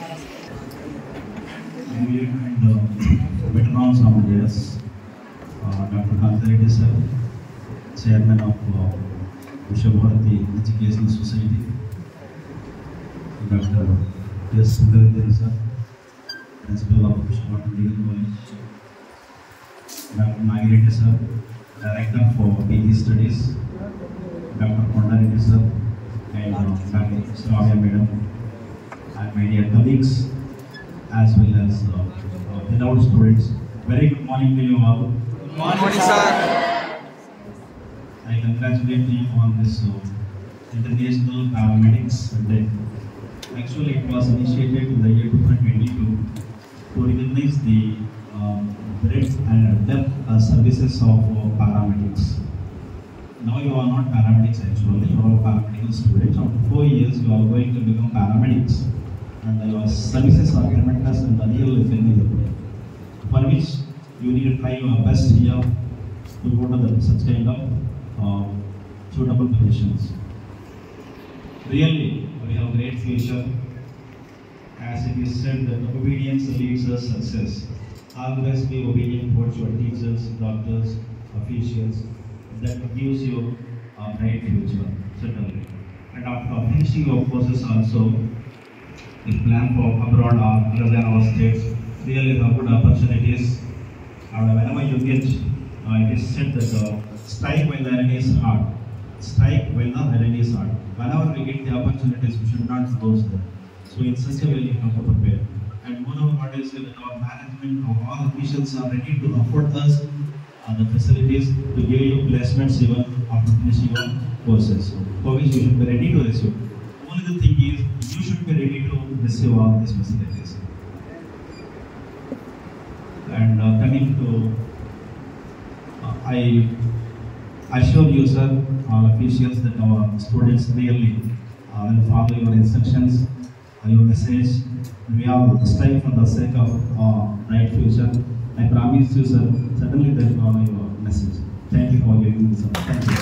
and veterans nowadays, Dr. Kantareddy sir, Chairman of Vishabharati Educational Society, Dr. S. Sundareddy sir, Principal of Vishabharati Medical College, Dr. Nagireddy sir, Director for PG Studies, Dr. Kondareddy sir, and Dr. Sravya Madam, and my dear colleagues, as well as beloved students. Very good morning to you all. Good morning, sir. I congratulate you on this International Paramedics Day. Actually, it was initiated in the year 2022 to recognize the breadth and depth services of paramedics. Now you are not paramedics actually, you are paramedical students. After 4 years, you are going to become paramedics. And your services are tremendous and real genuine, for which you need to try your best here to go to such kind of suitable positions. Really, we have great future. As it is said that obedience leads to success. Always be obedient towards your teachers, doctors, officials. That gives you a bright future, certainly. And after finishing your courses also, if plan for abroad or other than our states, really have good opportunities. And whenever you get, it is said that strike when the enemy is hard. Strike when the enemy is hard. Whenever we get the opportunities, we should not lose them. So in such a way, you have to prepare. And moreover, what is that our management, all officials are ready to afford us the facilities to give you placements even after finishing your courses, for which you should be ready to receive. Only the thing is, you should be ready to receive all these facilities. And coming to, I assure you, sir, all officials, that our students really will follow your instructions, your message. We all strive for the sake of bright future. I promise you, sir, certainly they will follow your message. Thank you for giving me, sir. Thank you.